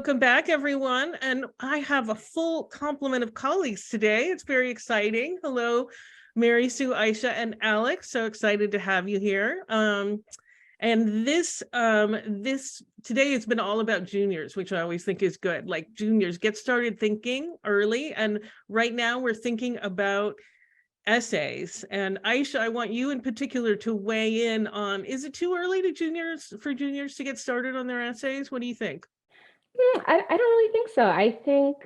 Welcome back, everyone. And I have a full complement of colleagues today. It's very exciting. Hello, Mary Sue, Aisha, and Alex. So excited to have you here. And this today has been all about juniors, which I always think is good. Like juniors, get started thinking early. And right now we're thinking about essays. And Aisha, I want you in particular to weigh in on, is it too early for juniors to get started on their essays? What do you think? I don't really think so. I think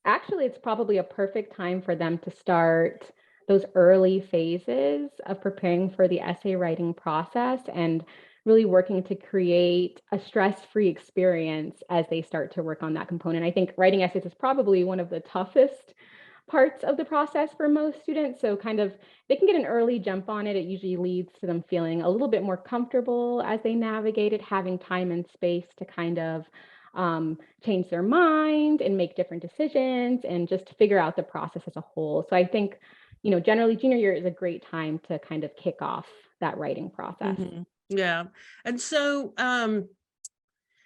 actually it's probably a perfect time for them to start those early phases of preparing for the essay writing process and really working to create a stress-free experience as they start to work on that component. I think writing essays is probably one of the toughest parts of the process for most students. So kind of they can get an early jump on it. It usually leads to them feeling a little bit more comfortable as they navigate it, having time and space to kind of change their mind and make different decisions and just figure out the process as a whole. So I think, generally junior year is a great time to kind of kick off that writing process. Yeah. And so,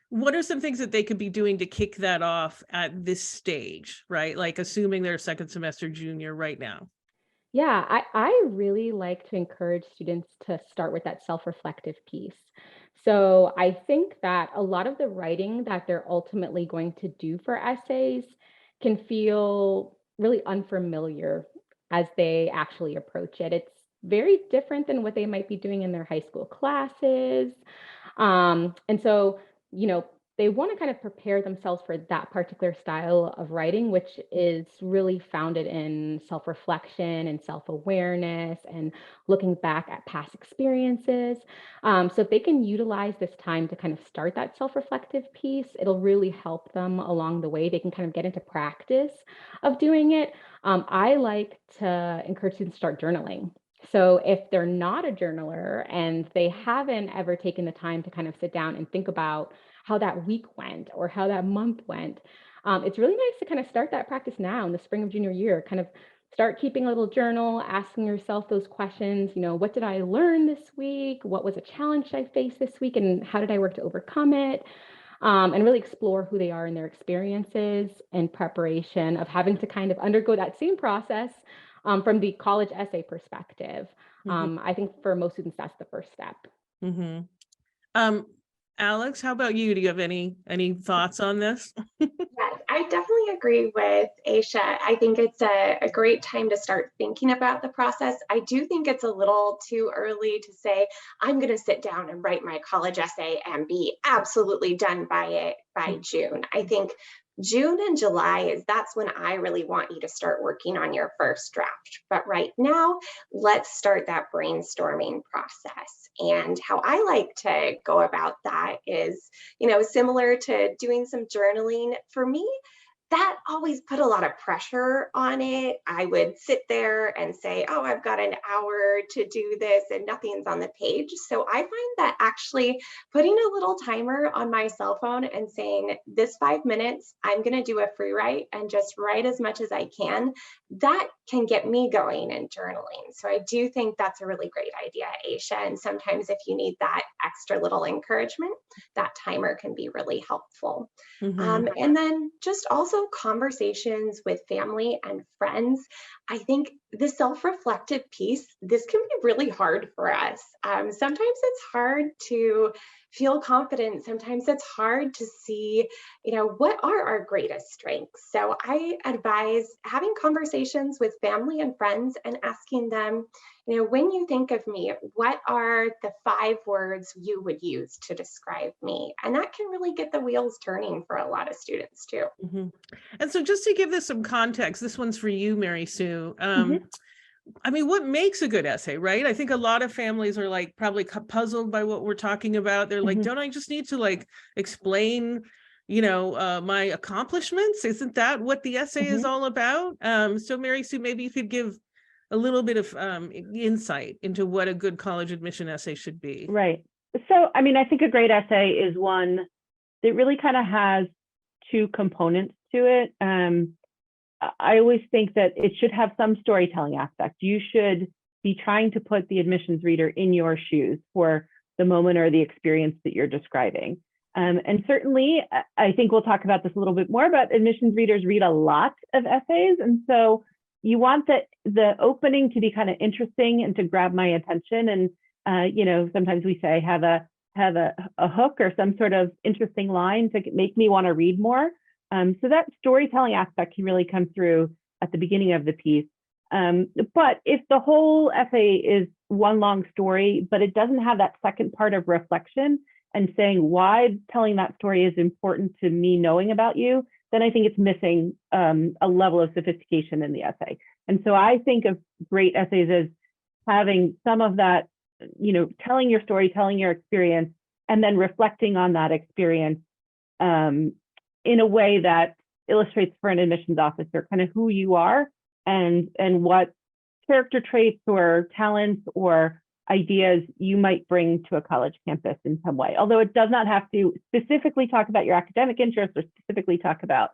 what are some things that they could be doing to kick that off at this stage, right? Like assuming they're a second semester junior right now. Yeah, I really like to encourage students to start with that self-reflective piece. So I think that a lot of the writing that they're ultimately going to do for essays can feel really unfamiliar as they actually approach it. It's very different than what they might be doing in their high school classes. And so, you know, they want to kind of prepare themselves for that particular style of writing, which is really founded in self reflection and self awareness and looking back at past experiences. So, if they can utilize this time to kind of start that self reflective piece, it'll really help them along the way. They can kind of get into practice of doing it. I like to encourage students to start journaling. So if they're not a journaler and they haven't ever taken the time to kind of sit down and think about how that week went or how that month went, it's really nice to kind of start that practice now in the spring of junior year. Kind of start keeping a little journal, asking yourself those questions. What did I learn this week? What was a challenge I faced this week? And how did I work to overcome it? And really explore who they are in their experiences in preparation of having to kind of undergo that same process from the college essay perspective. I think for most students, that's the first step. Mm-hmm. Alex, how about you? Do you have any thoughts on this? Yes, I definitely agree with Aisha. I think it's a great time to start thinking about the process. I do think it's a little too early to say, I'm going to sit down and write my college essay and be absolutely done by it by June. I think June and July that's when I really want you to start working on your first draft. But right now, let's start that brainstorming process. And how I like to go about that is, similar to doing some journaling. For me, that always put a lot of pressure on it. I would sit there and say, oh, I've got an hour to do this and nothing's on the page. So I find that actually putting a little timer on my cell phone and saying, this 5 minutes, I'm going to do a free write and just write as much as I can, that can get me going in journaling. So I do think that's a really great idea, Aisha. And sometimes if you need that extra little encouragement, that timer can be really helpful. And then just also conversations with family and friends. I think the self reflective piece, this can be really hard for us. Sometimes it's hard to feel confident. Sometimes it's hard to see, what are our greatest strengths? So I advise having conversations with family and friends and asking them, when you think of me, what are the 5 words you would use to describe me? And that can really get the wheels turning for a lot of students too. And so just to give this some context, this one's for you, Mary Sue. I mean, what makes a good essay, right? I think a lot of families are like probably puzzled by what we're talking about. They're like, don't I just need to like explain, my accomplishments? Isn't that what the essay is all about? So Mary Sue, maybe you could give a little bit of insight into what a good college admission essay should be. Right. So, I mean, I think a great essay is one that really kind of has two components to it. I always think that it should have some storytelling aspect. You should be trying to put the admissions reader in your shoes for the moment or the experience that you're describing. And certainly, I think we'll talk about this a little bit more, but admissions readers read a lot of essays. And so you want the opening to be kind of interesting and to grab my attention. And, you know, sometimes we say have a hook or some sort of interesting line to make me want to read more. So that storytelling aspect can really come through at the beginning of the piece. But if the whole essay is one long story, but it doesn't have that second part of reflection and saying why telling that story is important to me knowing about you, then I think it's missing a level of sophistication in the essay. And so I think of great essays as having some of that, you know, telling your story, telling your experience, and then reflecting on that experience in a way that illustrates for an admissions officer kind of who you are and what character traits or talents or ideas you might bring to a college campus in some way. Although it does not have to specifically talk about your academic interests or specifically talk about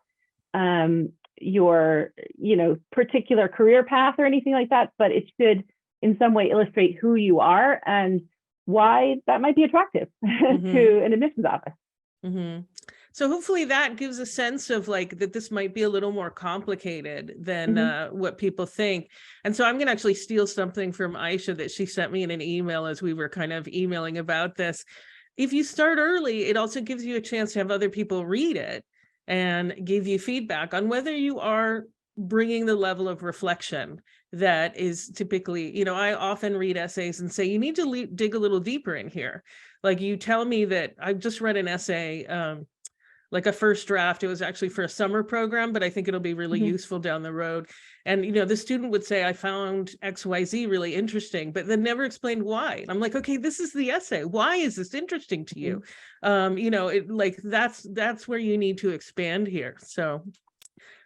your, you know, particular career path or anything like that, but it should in some way illustrate who you are and why that might be attractive to an admissions office. So hopefully that gives a sense of like that this might be a little more complicated than what people think. And so I'm going to actually steal something from Aisha that she sent me in an email as we were kind of emailing about this. If you start early, it also gives you a chance to have other people read it and give you feedback on whether you are bringing the level of reflection that is typically, you know, I often read essays and say, you need to dig a little deeper in here. Like you tell me that I've just read an essay, like a first draft. It was actually for a summer program, but I think it'll be really useful down the road. And, you know, the student would say, I found XYZ really interesting, but then never explained why. And I'm like, okay, this is the essay. Why is this interesting to you? You know, it like, that's where you need to expand here. So,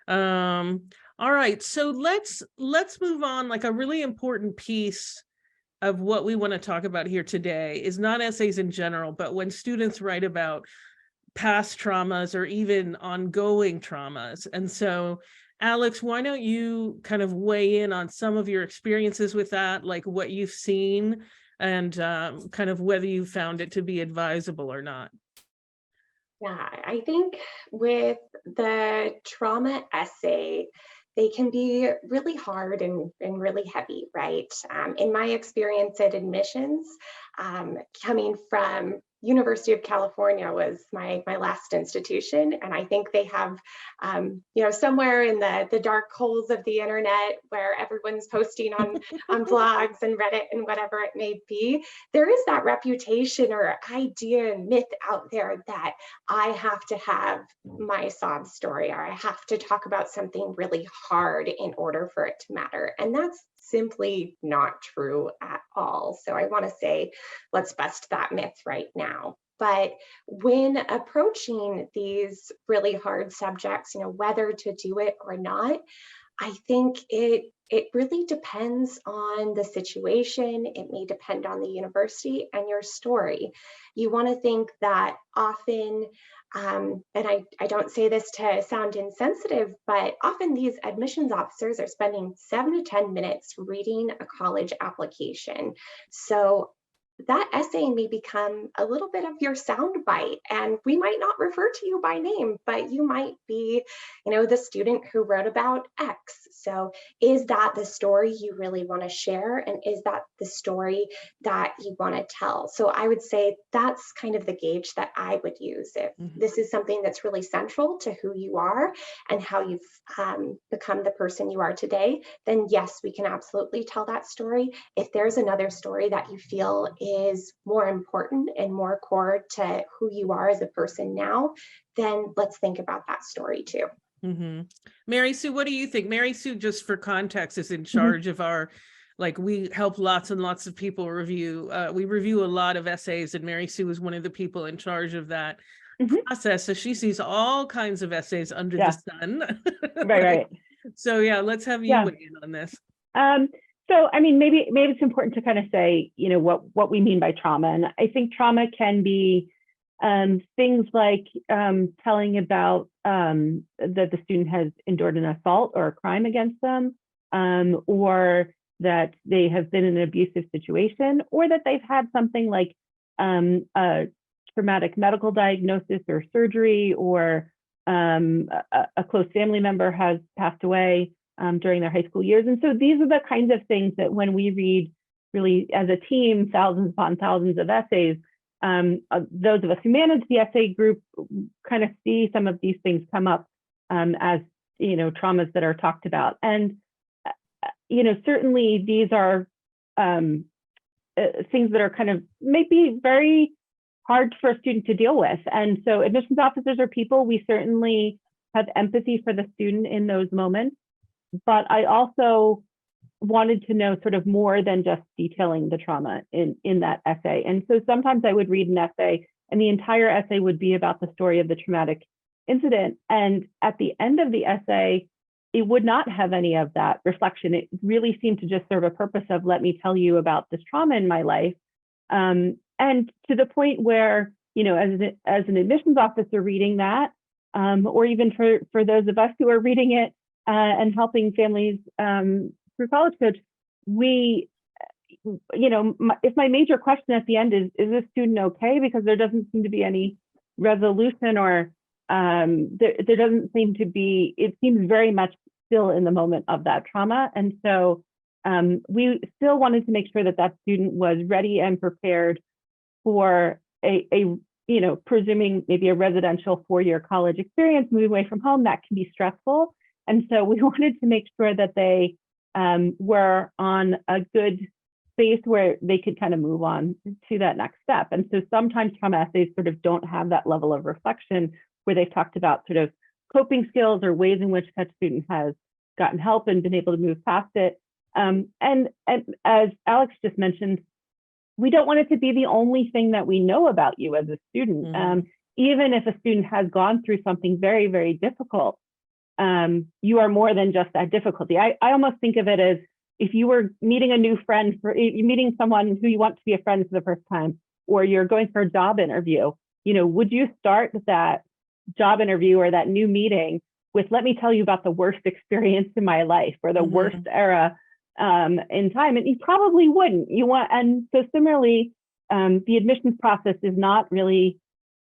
all right, so let's move on. Like a really important piece of what we want to talk about here today is not essays in general, but when students write about past traumas or even ongoing traumas. And so, Alex, why don't you kind of weigh in on some of your experiences with that, like what you've seen and kind of whether you found it to be advisable or not? Yeah, I think with the trauma essay, they can be really hard and really heavy, right? In my experience at admissions, coming from University of California was my last institution, and I think they have, you know, somewhere in the dark holes of the internet where everyone's posting on blogs and Reddit and whatever it may be, there is that reputation or idea and myth out there that I have to have my sob story or I have to talk about something really hard in order for it to matter, and that's simply not true at all. So I want to say, let's bust that myth right now. But when approaching these really hard subjects, you know, whether to do it or not, I think it really depends on the situation. It may depend on the university and your story. You want to think that often, and I don't say this to sound insensitive, but often these admissions officers are spending 7 to 10 minutes reading a college application. So that essay may become a little bit of your soundbite, and we might not refer to you by name, but you might be, you know, the student who wrote about X. So is that the story you really want to share? And is that the story that you want to tell? So I would say that's kind of the gauge that I would use. If this is something that's really central to who you are and how you've become the person you are today, then yes, we can absolutely tell that story. If there's another story that you feel is more important and more core to who you are as a person now, then let's think about that story too. Mary Sue, what do you think? Mary Sue, just for context, is in charge of our, like, we help lots and lots of people review. We review a lot of essays, and Mary Sue is one of the people in charge of that process. So she sees all kinds of essays under the sun. Right. So yeah, let's have you weigh in on this. So, I mean, maybe it's important to kind of say, you know, what we mean by trauma. And I think trauma can be things like telling about that the student has endured an assault or a crime against them, or that they have been in an abusive situation, or that they've had something like a traumatic medical diagnosis or surgery, or a close family member has passed away during their high school years. And so these are the kinds of things that when we read really as a team, thousands upon thousands of essays, those of us who manage the essay group kind of see some of these things come up as, traumas that are talked about. And, certainly these are things that are kind of maybe very hard for a student to deal with. And so admissions officers are people, we certainly have empathy for the student in those moments. But I also wanted to know sort of more than just detailing the trauma in that essay. And so sometimes I would read an essay and the entire essay would be about the story of the traumatic incident. And at the end of the essay, it would not have any of that reflection. It really seemed to just serve a purpose of, let me tell you about this trauma in my life. And to the point where, as an admissions officer reading that, or even for those of us who are reading it and helping families through College Coach, if my major question at the end is this student okay? Because there doesn't seem to be any resolution, or there doesn't seem to be, it seems very much still in the moment of that trauma. And so we still wanted to make sure that that student was ready and prepared for presuming maybe a residential 4-year college experience, moving away from home, that can be stressful. And so we wanted to make sure that they were on a good space where they could kind of move on to that next step. And so sometimes trauma essays sort of don't have that level of reflection where they've talked about sort of coping skills or ways in which that student has gotten help and been able to move past it. And as Alex just mentioned, we don't want it to be the only thing that we know about you as a student. Mhm. Even if a student has gone through something very, very difficult, you are more than just that difficulty. I almost think of it as if you were meeting a new friend, meeting someone who you want to be a friend for the first time, or you're going for a job interview, would you start that job interview or that new meeting with, let me tell you about the worst experience in my life, or the worst era in time? And you probably wouldn't. And so similarly, the admissions process is not really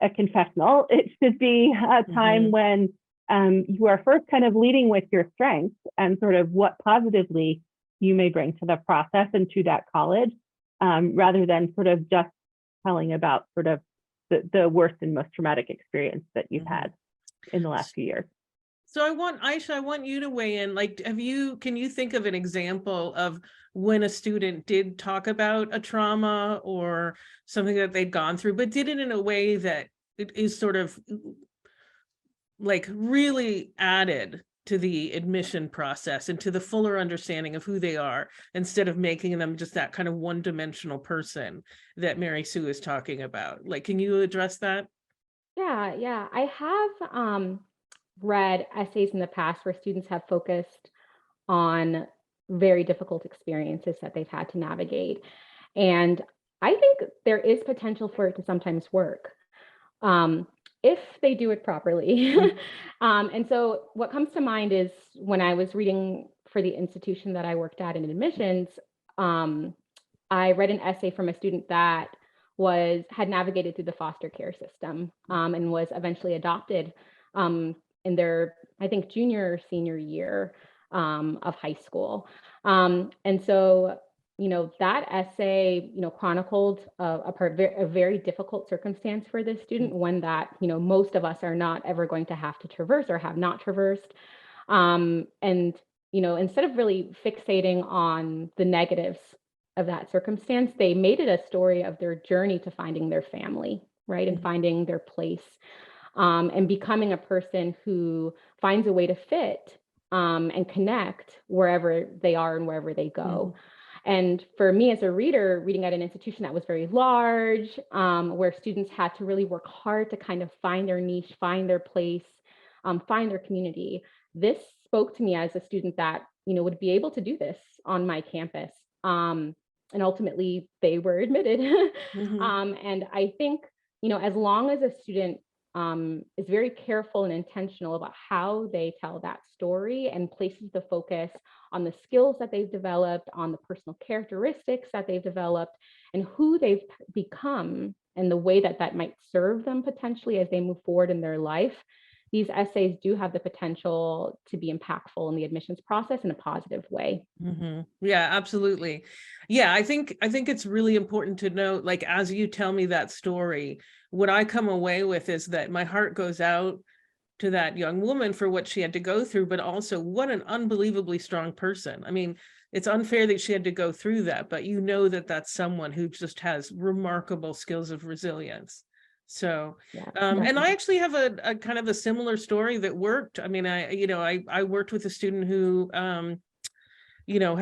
a confessional. It should be a time when you are first kind of leading with your strengths and sort of what positively you may bring to the process and to that college, rather than sort of just telling about sort of the worst and most traumatic experience that you've had in the last few years. So Aisha, I want you to weigh in. Like, can you think of an example of when a student did talk about a trauma or something that they'd gone through, but did it in a way that it is sort of like really added to the admission process and to the fuller understanding of who they are, instead of making them just that kind of one-dimensional person that Mary Sue is talking about? Like, can you address that? Yeah. I have read essays in the past where students have focused on very difficult experiences that they've had to navigate. And I think there is potential for it to sometimes work if they do it properly. And so what comes to mind is when I was reading for the institution that I worked at in admissions, I read an essay from a student that had navigated through the foster care system and was eventually adopted in their, I think, junior or senior year of high school. And so, that essay, chronicled a very difficult circumstance for this student, one that, most of us are not ever going to have to traverse or have not traversed. And, instead of really fixating on the negatives of that circumstance, they made it a story of their journey to finding their family, right? And finding their place. And becoming a person who finds a way to fit and connect wherever they are and wherever they go. And for me as a reader, reading at an institution that was very large, where students had to really work hard to kind of find their niche, find their place, find their community, this spoke to me as a student that, would be able to do this on my campus. And ultimately, they were admitted. And I think, as long as a student is very careful and intentional about how they tell that story and places the focus on the skills that they've developed, on the personal characteristics that they've developed, and who they've become and the way that that might serve them potentially as they move forward in their life, these essays do have the potential to be impactful in the admissions process in a positive way. Yeah, absolutely. Yeah, I think it's really important to note, like, as you tell me that story, what I come away with is that my heart goes out to that young woman for what she had to go through, but also what an unbelievably strong person. I mean, it's unfair that she had to go through that, but you know that that's someone who just has remarkable skills of resilience. So, Yeah, and I definitely. actually have a kind of a similar story that worked. I mean, I worked with a student who, had became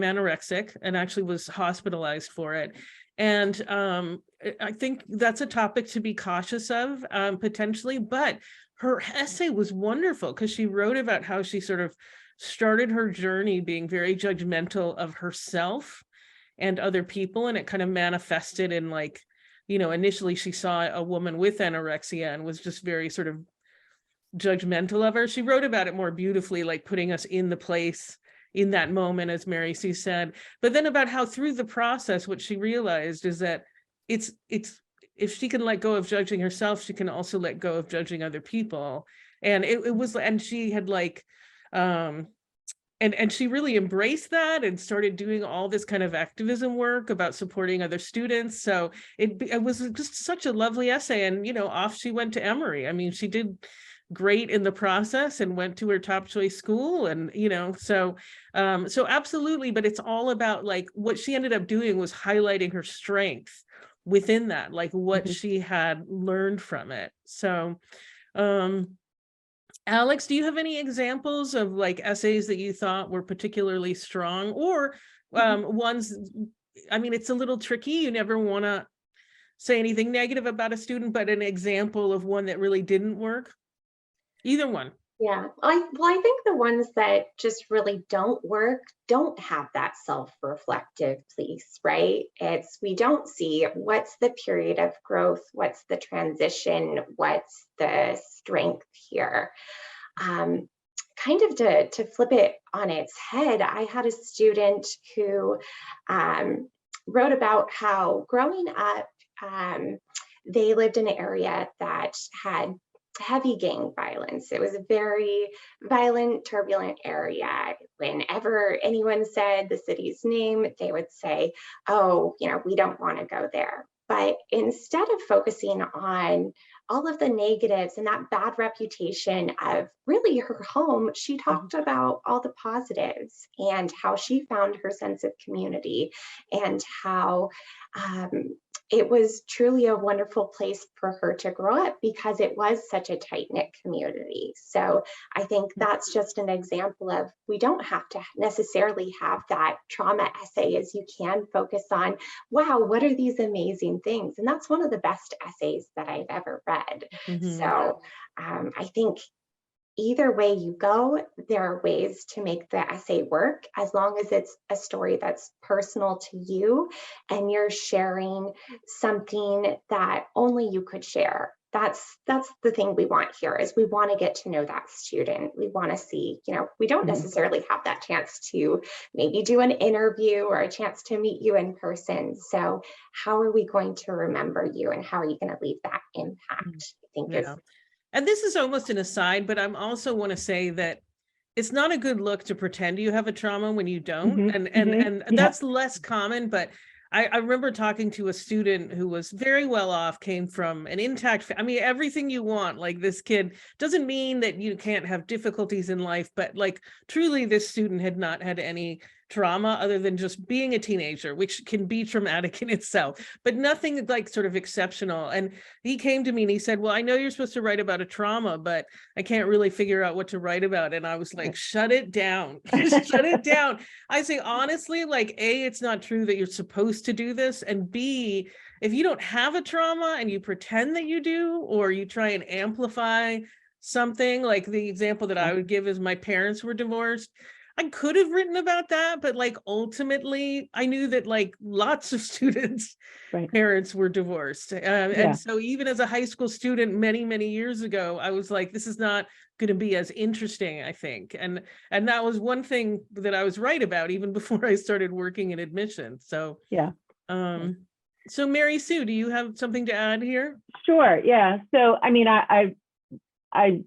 anorexic and actually was hospitalized for it. And I think that's a topic to be cautious of, potentially, but her essay was wonderful because she wrote about how she sort of started her journey being very judgmental of herself and other people, and it kind of manifested in, like, initially she saw a woman with anorexia and was just very sort of judgmental of her. She wrote about it more beautifully, like putting us in the place in that moment, as Mary Sue said, but then about how through the process, what she realized is that it's if she can let go of judging herself, she can also let go of judging other people. And it was, and she had like, and she really embraced that and started doing all this kind of activism work about supporting other students. So it was just such a lovely essay. And, off she went to Emory. I mean, she did great in the process and went to her top choice school. And, so absolutely. But it's all about, like, what she ended up doing was highlighting her strength within that, like what she had learned from it. So, Alex, do you have any examples of, like, essays that you thought were particularly strong, or ones, I mean, it's a little tricky. You never want to say anything negative about a student, but an example of one that really didn't work? Either one. Yeah, I think the ones that just really don't work don't have that self-reflective piece, right? We don't see what's the period of growth, what's the transition, what's the strength here. Kind of to flip it on its head, I had a student who wrote about how growing up, they lived in an area that had heavy gang violence. It was a very violent, turbulent area. Whenever anyone said the city's name, they would say, oh, we don't want to go there. But instead of focusing on all of the negatives and that bad reputation of really her home, she talked about all the positives and how she found her sense of community and how it was truly a wonderful place for her to grow up because it was such a tight-knit community. So I think that's just an example of, we don't have to necessarily have that trauma essay, as you can focus on, wow, what are these amazing things? And that's one of the best essays that I've ever read. So I think either way you go, there are ways to make the essay work, as long as it's a story that's personal to you and you're sharing something that only you could share. That's the thing we want here, is we want to get to know that student. We want to see, we don't necessarily have that chance to maybe do an interview or a chance to meet you in person. So how are we going to remember you, and how are you going to leave that impact? I think is. And this is almost an aside, but I'm also want to say that it's not a good look to pretend you have a trauma when you don't. And that's less common, but I remember talking to a student who was very well off, came from an intact, I mean, everything you want, like this kid. Doesn't mean that you can't have difficulties in life, but like truly this student had not had any trauma other than just being a teenager, which can be traumatic in itself, but nothing like sort of exceptional. And he came to me and he said, well, I know you're supposed to write about a trauma, but I can't really figure out what to write about. And I was like, shut it down. Just shut it down. I say, honestly, like, A, it's not true that you're supposed to do this. And B, if you don't have a trauma and you pretend that you do, or you try and amplify something, like the example that I would give is my parents were divorced. I could have written about that, but like ultimately I knew that like lots of students' parents were divorced. And so even as a high school student many, many years ago, I was like, this is not going to be as interesting, I think. And that was one thing that I was right about even before I started working in admissions. So So Mary Sue, do you have something to add here? Sure. Yeah. So, I mean, I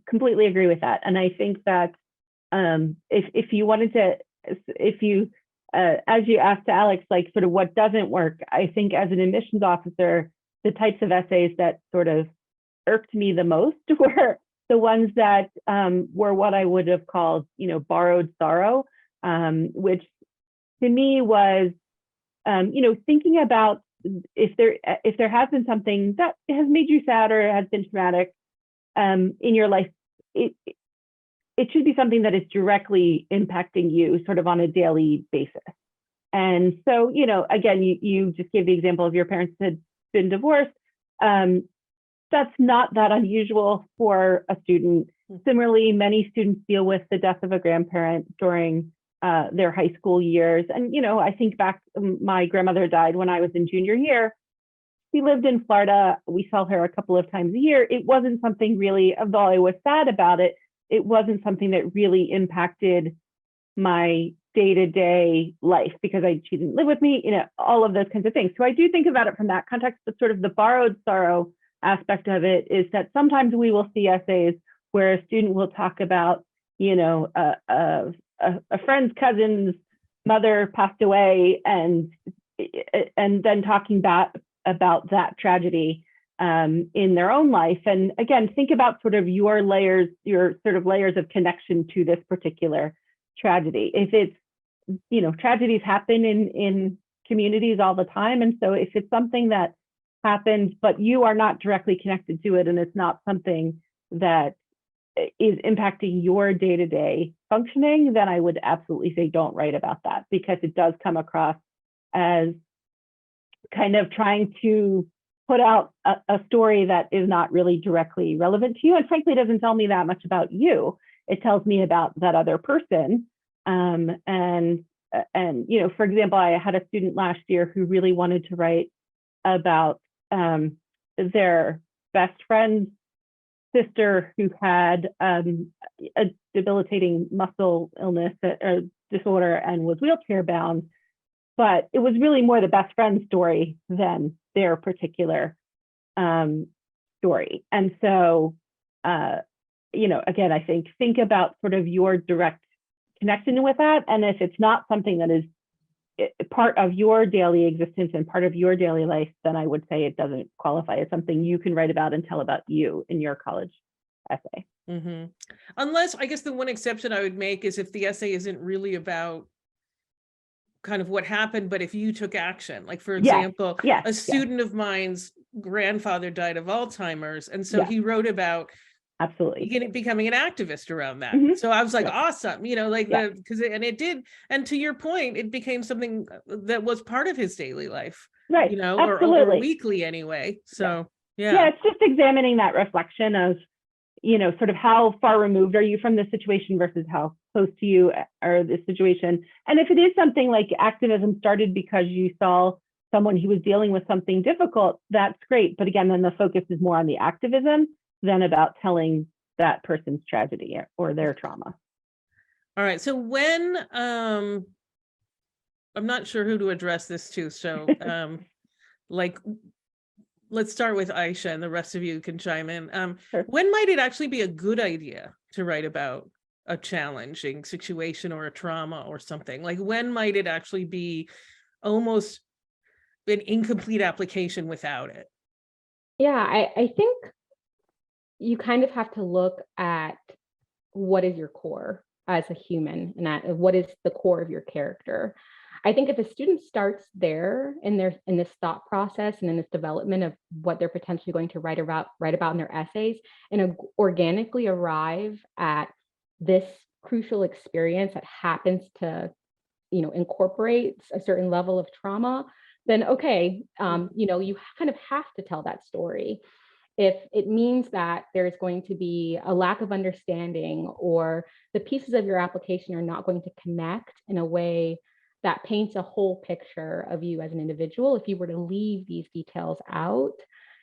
completely agree with that. And I think that if you wanted to, if you, as you asked Alex, like sort of what doesn't work, I think as an admissions officer, the types of essays that sort of irked me the most were the ones that were what I would have called, borrowed sorrow, which to me was, thinking about if there has been something that has made you sad or has been traumatic in your life, it should be something that is directly impacting you sort of on a daily basis. And so, again, you just gave the example of your parents had been divorced. That's not that unusual for a student. Similarly, many students deal with the death of a grandparent during their high school years. And, I think back, my grandmother died when I was in junior year. She lived in Florida. We saw her a couple of times a year. It wasn't something really, although I was sad about it, it wasn't something that really impacted my day-to-day life because she didn't live with me, all of those kinds of things. So I do think about it from that context, but sort of the borrowed sorrow aspect of it is that sometimes we will see essays where a student will talk about, a friend's cousin's mother passed away and then talking about that tragedy in their own life. And again, think about sort of your sort of layers of connection to this particular tragedy. If it's, tragedies happen in communities all the time. And so if it's something that happens, but you are not directly connected to it, and it's not something that is impacting your day-to-day functioning, then I would absolutely say don't write about that, because it does come across as kind of trying to put out a story that is not really directly relevant to you. And frankly, doesn't tell me that much about you. It tells me about that other person. And for example, I had a student last year who really wanted to write about their best friend's sister who had a debilitating muscle illness or disorder and was wheelchair bound. But it was really more the best friend's story than their particular story. And so, again, I think about sort of your direct connection with that. And if it's not something that is part of your daily existence and part of your daily life, then I would say it doesn't qualify as something you can write about and tell about you in your college essay. Mm-hmm. Unless, I guess the one exception I would make is if the essay isn't really about kind of what happened, but if you took action, like for example, a student of mine's grandfather died of Alzheimer's. And so he wrote about absolutely becoming an activist around that. So I was like, awesome, and it did. And to your point, it became something that was part of his daily life, right? Or weekly anyway. So yeah, it's just examining that reflection of, sort of how far removed are you from the situation versus how close to you are the situation. And if it is something like activism started because you saw someone who was dealing with something difficult, that's great. But again, then the focus is more on the activism than about telling that person's tragedy or their trauma. All right. So when, I'm not sure who to address this to. So let's start with Aisha and the rest of you can chime in. Sure. When might it actually be a good idea to write about a challenging situation or a trauma or something? Like when might it actually be almost an incomplete application without it? Yeah, I think you kind of have to look at what is your core as a human and at what is the core of your character. I think if a student starts there in this thought process and in this development of what they're potentially going to write about in their essays and organically arrive at this crucial experience that happens to, incorporate a certain level of trauma, then okay, you kind of have to tell that story. If it means that there's going to be a lack of understanding or the pieces of your application are not going to connect in a way that paints a whole picture of you as an individual, if you were to leave these details out,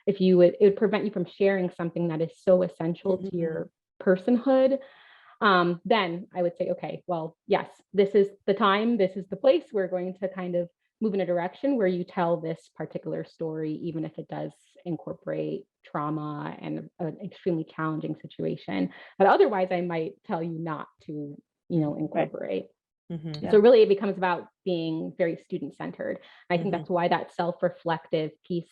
it would prevent you from sharing something that is so essential to your personhood, then I would say, okay, well, yes, this is the time, this is the place we're going to kind of move in a direction where you tell this particular story, even if it does incorporate trauma and an extremely challenging situation. But otherwise, I might tell you not to, incorporate. Mhm. Yeah. So really, it becomes about being very student-centered. I think Mhm. that's why that self-reflective piece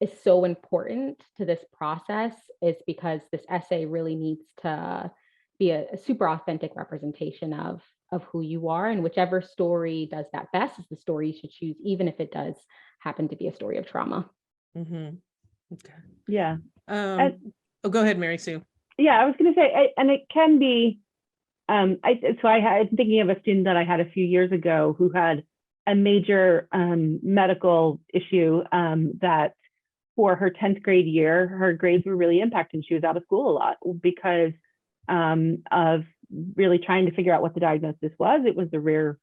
is so important to this process, is because this essay really needs to be a super authentic representation of who you are, and whichever story does that best is the story you should choose, even if it does happen to be a story of trauma. Mhm. Okay. Yeah. Oh, go ahead, Mary Sue. Yeah, I was going to say, and it can be, I'm thinking of a student that I had a few years ago who had a major medical issue that for her 10th grade year, her grades were really impacted. She was out of school a lot because of really trying to figure out what the diagnosis was. It was a rare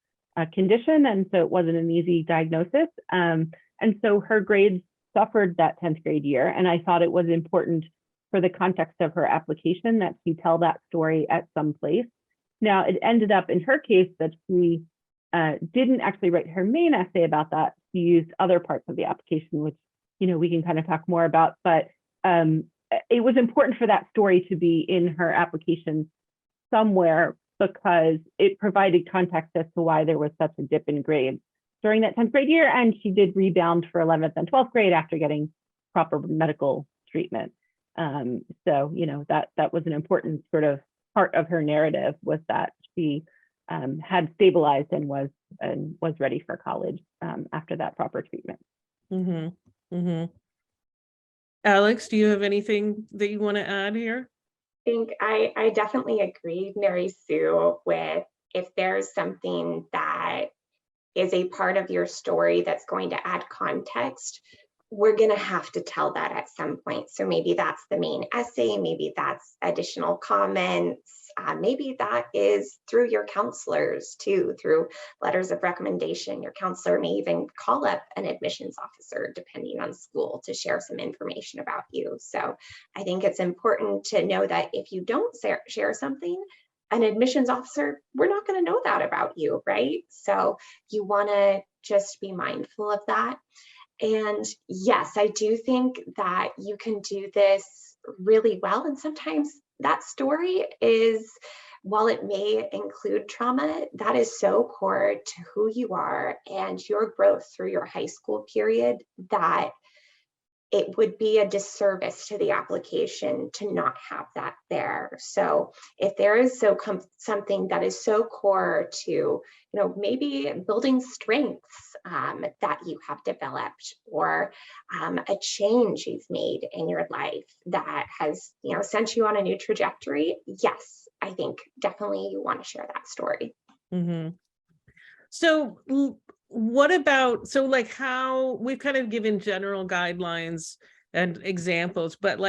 condition, and so it wasn't an easy diagnosis. And so her grades suffered that 10th grade year, and I thought it was important for the context of her application that she tell that story at some place. Now, it ended up in her case that she didn't actually write her main essay about that. She used other parts of the application, which we can kind of talk more about. But it was important for that story to be in her application somewhere because it provided context as to why there was such a dip in grades during that 10th grade year. And she did rebound for 11th and 12th grade after getting proper medical treatment. So, that was an important sort of part of her narrative, was that she had stabilized and was ready for college after that proper treatment. Mm-hmm. Mm-hmm. Alex, do you have anything that you want to add here? I think I definitely agree, Mary Sue, with if there's something that is a part of your story that's going to add context, we're going to have to tell that at some point. So maybe that's the main essay, maybe that's additional comments, maybe that is through your counselors too, through letters of recommendation. Your counselor may even call up an admissions officer, depending on school, to share some information about you. So I think it's important to know that if you don't share something, an admissions officer, we're not going to know that about you, right? So you want to just be mindful of that. And yes, I do think that you can do this really well. And sometimes that story is, while it may include trauma, that is so core to who you are and your growth through your high school period that it would be a disservice to the application to not have that there. So if there is something that is so core to, maybe building strengths that you have developed, or a change you've made in your life that has, sent you on a new trajectory, yes, I think definitely you want to share that story. Mm-hmm. So what about, how we've kind of given general guidelines and examples, but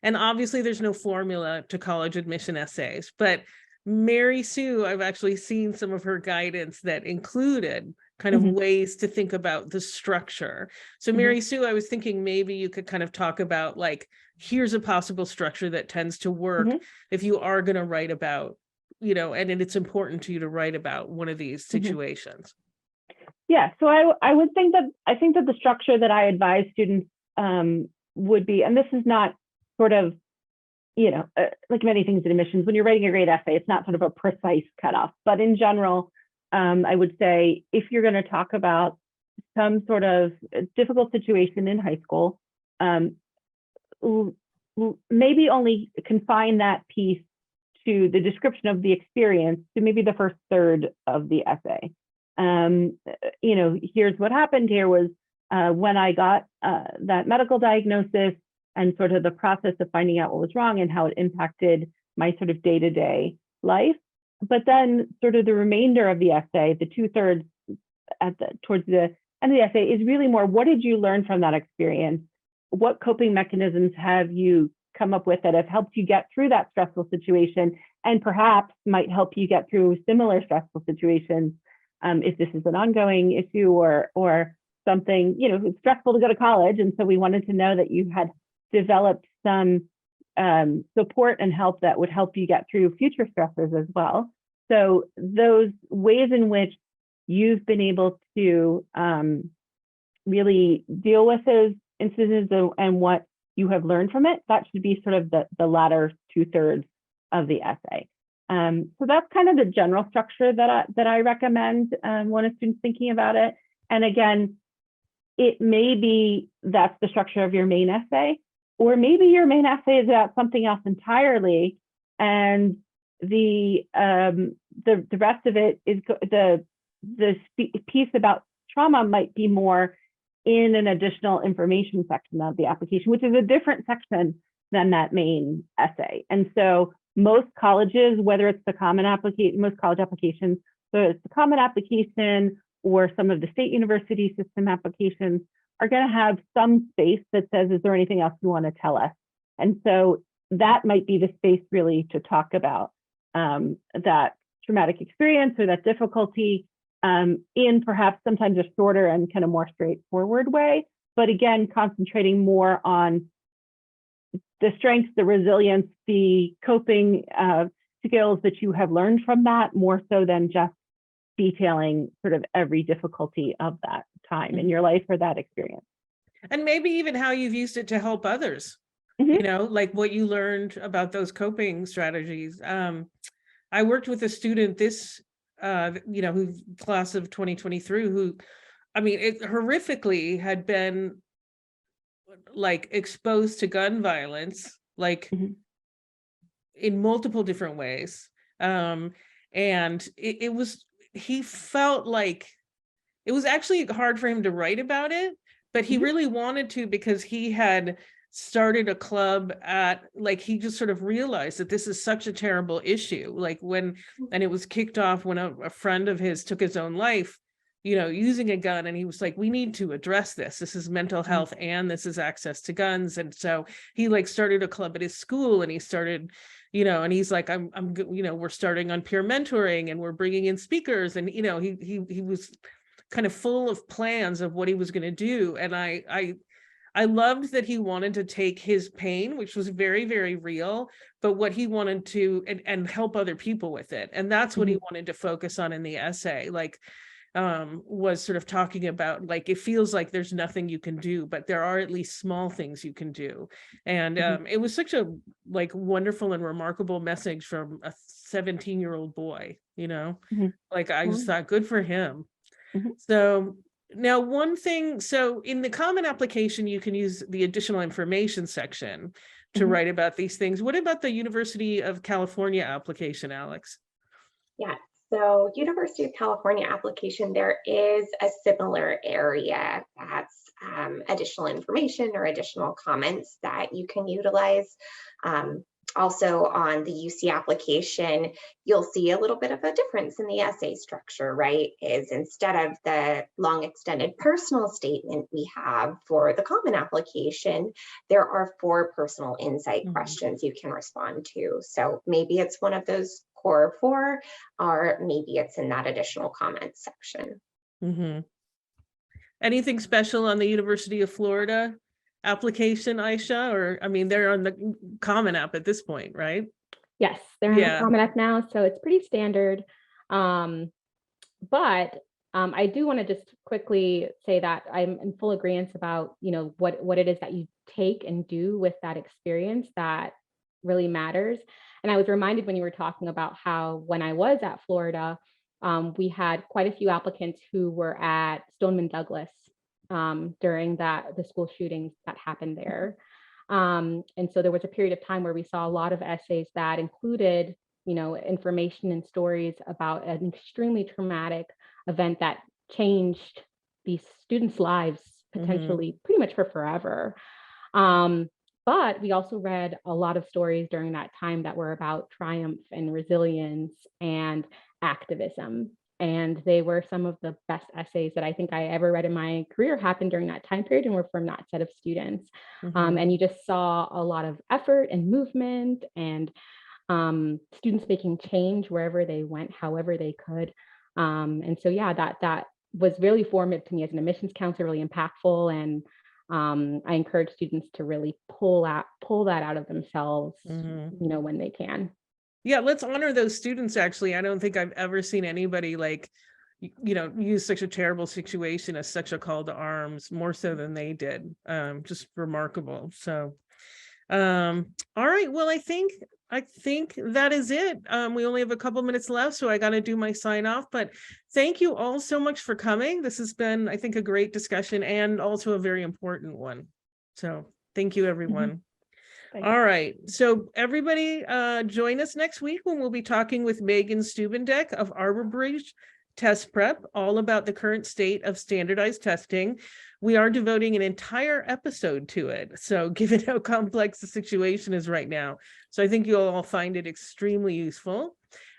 and obviously there's no formula to college admission essays, but Mary Sue, I've actually seen some of her guidance that included kind of ways to think about the structure. So Mary Sue, I was thinking maybe you could kind of talk about here's a possible structure that tends to work if you are going to write about, and it's important to you to write about one of these situations. Yeah, so I think that the structure that I advise students would be, and this is not sort of, like many things in admissions, when you're writing a great essay, it's not sort of a precise cutoff, but in general, I would say if you're going to talk about some sort of difficult situation in high school, maybe only confine that piece to the description of the experience to maybe the first third of the essay. Here's what happened. Here was when I got that medical diagnosis, and sort of the process of finding out what was wrong and how it impacted my sort of day-to-day life. But then sort of the remainder of the essay, the 2/3 towards the end of the essay, is really more, what did you learn from that experience? What coping mechanisms have you come up with that have helped you get through that stressful situation, and perhaps might help you get through similar stressful situations if this is an ongoing issue or something, it's stressful to go to college. And so we wanted to know that you had developed some support and help that would help you get through future stressors as well. So those ways in which you've been able to really deal with those instances and what you have learned from it. That should be sort of the latter 2/3 of the essay. So that's kind of the general structure that I recommend when a student's thinking about it. And again, it may be that's the structure of your main essay, or maybe your main essay is about something else entirely, and the rest of it is the piece about trauma might be more in an additional information section of the application, which is a different section than that main essay. And so most colleges, whether it's the common application, most college applications, whether it's the common application or some of the state university system applications, are going to have some space that says, is there anything else you want to tell us? And so that might be the space really to talk about that traumatic experience or that difficulty in perhaps sometimes a shorter and kind of more straightforward way. But again, concentrating more on the strengths, the resilience, the coping skills that you have learned from that, more so than just detailing sort of every difficulty of that time in your life or that experience. And maybe even how you've used it to help others, Mhm. you know, like what you learned about those coping strategies. I worked with a student this, who class of 2023, who, I mean, it horrifically had been like exposed to gun violence, like Mhm. in multiple different ways. And it was, he felt like it was actually hard for him to write about it, but he Mhm. really wanted to, because he had started a club at, like, he just sort of realized that this is such a terrible issue. Like and it was kicked off when a friend of his took his own life, you know, using a gun. And he was like, we need to address this. This is mental health and this is access to guns. And so he like started a club at his school, and he started, you know, and he's like, I'm, you know, we're starting on peer mentoring and we're bringing in speakers. And, you know, he was kind of full of plans of what he was going to do. And I loved that he wanted to take his pain, which was very, very real, but what he wanted to, and help other people with it. And that's what he wanted to focus on in the essay, like, was sort of talking about, like, it feels like there's nothing you can do, but there are at least small things you can do. And it was such a like wonderful and remarkable message from a 17-year-old boy, you know, Mhm. like I just thought, good for him. Mhm. So now one thing, so in the common application, you can use the additional information section to Mhm. write about these things. What about the University of California application, Alex? Yeah, so University of California application, there is a similar area that's additional information or additional comments that you can utilize. Also on the UC application, you'll see a little bit of a difference in the essay structure, right? Is instead of the long extended personal statement we have for the common application, there are 4 personal insight questions you can respond to. So maybe it's one of those core 4, or maybe it's in that additional comment section. Anything special on the University of Florida application, Aisha? Or, I mean, they're on the Common App at this point, right? Yes, they're on the Yeah. Common App now, so it's pretty standard. But I do want to just quickly say that I'm in full agreement about, you know, what it is that you take and do with that experience that really matters. And I was reminded when you were talking about how when I was at Florida, we had quite a few applicants who were at Stoneman Douglas during the school shootings that happened there. And so there was a period of time where we saw a lot of essays that included, you know, information and stories about an extremely traumatic event that changed these students' lives potentially pretty much for forever. But we also read a lot of stories during that time that were about triumph and resilience and activism. And they were some of the best essays that I think I ever read in my career happened during that time period and were from that set of students. And you just saw a lot of effort and movement and students making change wherever they went, however they could. And so, yeah, that was really formative to me as an admissions counselor, really impactful. And I encourage students to really pull that out of themselves, you know, when they can. Yeah, let's honor those students. Actually, I don't think I've ever seen anybody like, use such a terrible situation as such a call to arms, more so than they did. Just remarkable. So, all right. Well, I think that is it. We only have a couple minutes left, so I got to do my sign off. But thank you all so much for coming. This has been, I think, a great discussion and also a very important one. So thank you, everyone. Thank All right. So everybody join us next week when we'll be talking with Megan Stubendek of Arbor Bridge Test Prep, all about the current state of standardized testing. We are devoting an entire episode to it. So given how complex the situation is right now. So I think you'll all find it extremely useful.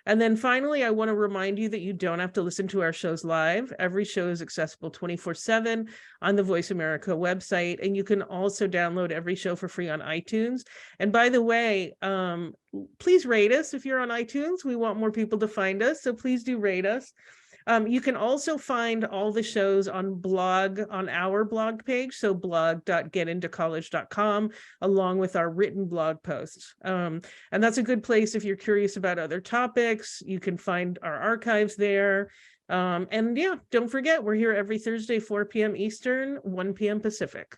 And then finally, I want to remind you that you don't have to listen to our shows live. Every show is accessible 24/7 on the Voice America website. And you can also download every show for free on iTunes. And by the way, please rate us if you're on iTunes. We want more people to find us. So please do rate us. You can also find all the shows on our blog page, so blog.getintocollege.com, along with our written blog posts. And that's a good place if you're curious about other topics. You can find our archives there. And yeah, don't forget, we're here every Thursday, 4 p.m. Eastern, 1 p.m. Pacific.